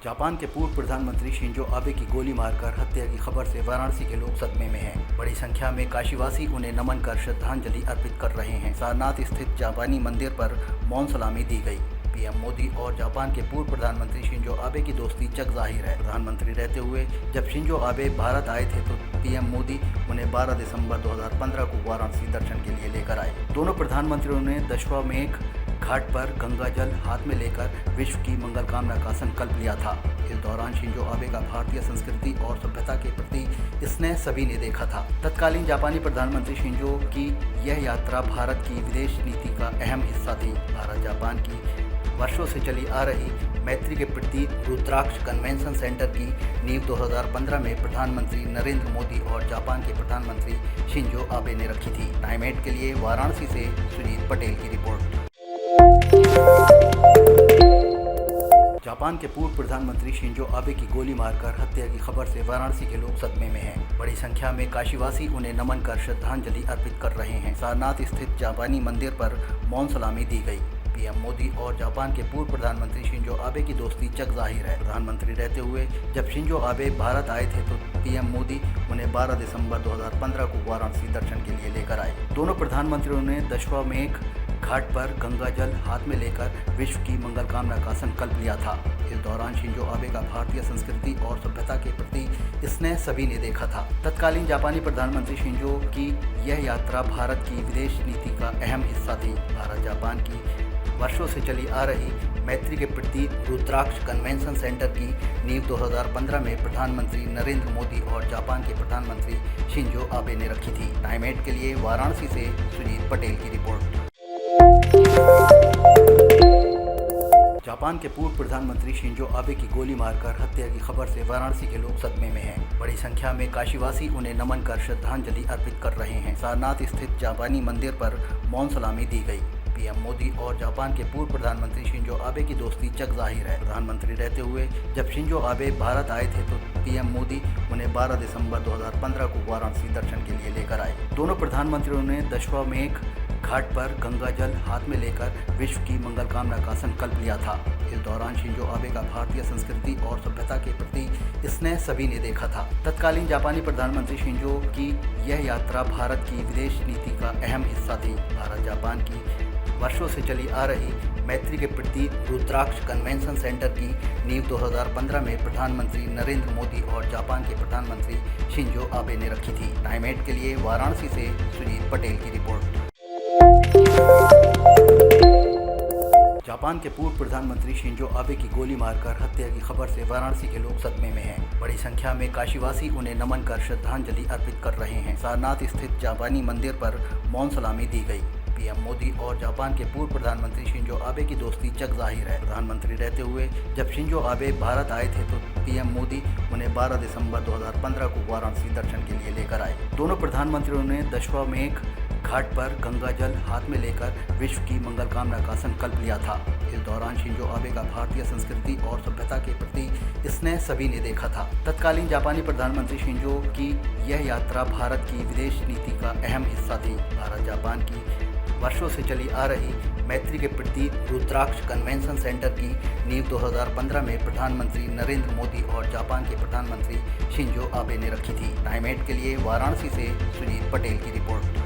Japan के पूर्व प्रधानमंत्री शिंजो आबे की गोली मारकर हत्या की खबर से वाराणसी के लोग सदमे में हैं। बड़ी संख्या में काशीवासी उन्हें नमन कर श्रद्धांजलि अर्पित कर रहे हैं। सारनाथ स्थित जापानी मंदिर पर मौन सलामी दी गई। पीएम मोदी और जापान के पूर्व प्रधानमंत्री शिंजो आबे की दोस्ती जग जाहिर है। प्रधानमंत्री रहते हुए जब शिंजो आबे भारत आए थे तो पीएम मोदी उन्हें 12 दिसंबर 2015 को वाराणसी दर्शन के लिए लेकर आए। दोनों प्रधानमंत्रियों ने दशवामेघ घाट पर गंगा जल हाथ में लेकर विश्व की मंगल कामना का संकल्प लिया था। इस दौरान शिंजो आबे का भारतीय संस्कृति और सभ्यता के प्रति स्नेह सभी ने देखा था। तत्कालीन जापानी प्रधानमंत्री शिंजो की यह यात्रा भारत की विदेश नीति का अहम हिस्सा थी। भारत जापान की वर्षों से चली आ रही मैत्री के प्रति रुद्राक्ष कन्वेंशन सेंटर की नींव 2015 में प्रधानमंत्री नरेंद्र मोदी और जापान के प्रधानमंत्री शिंजो आबे ने रखी थी। टाइम 8 के लिए वाराणसी से सुजीत पटेल की रिपोर्ट। जापान के पूर्व प्रधानमंत्री शिंजो आबे की गोली मारकर हत्या की खबर से वाराणसी के लोग सदमे में हैं। बड़ी संख्या में काशीवासी उन्हें नमन कर श्रद्धांजलि अर्पित कर रहे हैं। सारनाथ स्थित जापानी मंदिर पर मौन सलामी दी गई। पीएम मोदी और जापान के पूर्व प्रधानमंत्री शिंजो आबे की दोस्ती जग जाहिर है। प्रधानमंत्री रहते हुए जब शिंजो आबे भारत आए थे तो पीएम मोदी उन्हें 12 दिसंबर 2015 को वाराणसी दर्शन के लिए लेकर आए। दोनों प्रधानमंत्रियों ने दशवामेघ घाट पर गंगा जल हाथ में लेकर विश्व की मंगल कामना का संकल्प लिया था। इस दौरान शिंजो आबे का भारतीय संस्कृति और सभ्यता के प्रति स्नेह सभी ने देखा था। तत्कालीन जापानी प्रधानमंत्री शिंजो की यह यात्रा भारत की विदेश नीति का अहम हिस्सा थी। भारत जापान की वर्षों से चली आ रही मैत्री के प्रति रुद्राक्ष कन्वेंशन सेंटर की नींव 2015 में प्रधानमंत्री नरेंद्र मोदी और जापान के प्रधानमंत्री शिंजो आबे ने रखी थी। टाइम 8 के लिए वाराणसी से सुजीत पटेल की रिपोर्ट। जापान के पूर्व प्रधानमंत्री शिंजो आबे की गोली मारकर हत्या की खबर से वाराणसी के लोग सदमे में हैं। बड़ी संख्या में काशीवासी उन्हें नमन कर श्रद्धांजलि अर्पित कर रहे हैं। सारनाथ स्थित जापानी मंदिर पर मौन सलामी दी गई। पीएम मोदी और जापान के पूर्व प्रधानमंत्री शिंजो आबे की दोस्ती जग जाहिर है। प्रधानमंत्री रहते हुए जब शिंजो आबे भारत आए थे तो पीएम मोदी उन्हें 12 दिसंबर 2015 को वाराणसी दर्शन के लिए लेकर आए। दोनों प्रधानमंत्रियों ने दशवामेघ घाट पर गंगा जल हाथ में लेकर विश्व की मंगल कामना का संकल्प लिया था। इस दौरान शिंजो आबे का भारतीय संस्कृति और सभ्यता के प्रति स्नेह सभी ने देखा था। तत्कालीन जापानी प्रधानमंत्री शिंजो की यह यात्रा भारत की विदेश नीति का अहम हिस्सा थी। भारत जापान की वर्षों से चली आ रही मैत्री के प्रति रुद्राक्ष कन्वेंशन सेंटर की नींव 2015 में प्रधानमंत्री नरेंद्र मोदी और जापान के प्रधानमंत्री शिंजो आबे ने रखी थी। टाइम 8 के लिए वाराणसी से सुजीत पटेल की रिपोर्ट। जापान के पूर्व प्रधानमंत्री शिंजो आबे की गोली मारकर हत्या की खबर से वाराणसी के लोग सदमे में हैं। बड़ी संख्या में काशीवासी उन्हें नमन कर श्रद्धांजलि अर्पित कर रहे हैं। सारनाथ स्थित जापानी मंदिर पर मौन सलामी दी गई। पीएम मोदी और जापान के पूर्व प्रधानमंत्री शिंजो आबे की दोस्ती जग जाहिर है। प्रधानमंत्री रहते हुए जब शिंजो आबे भारत आए थे तो पीएम मोदी उन्हें 12 दिसंबर 2015 को वाराणसी दर्शन के लिए लेकर आए। दोनों प्रधानमंत्रियों ने दशवामेघ घाट पर गंगा जल हाथ में लेकर विश्व की मंगल कामना का संकल्प लिया था। इस दौरान शिंजो आबे का भारतीय संस्कृति और सभ्यता के प्रति स्नेह सभी ने देखा था। तत्कालीन जापानी प्रधानमंत्री शिंजो की यह यात्रा भारत की विदेश नीति का अहम हिस्सा थी। भारत जापान की वर्षों से चली आ रही मैत्री के प्रति रुद्राक्ष कन्वेंशन सेंटर की नींव 2015 में प्रधानमंत्री नरेंद्र मोदी और जापान के प्रधानमंत्री शिंजो आबे ने रखी थी। टाइम 8 के लिए वाराणसी से सुजीत पटेल की रिपोर्ट।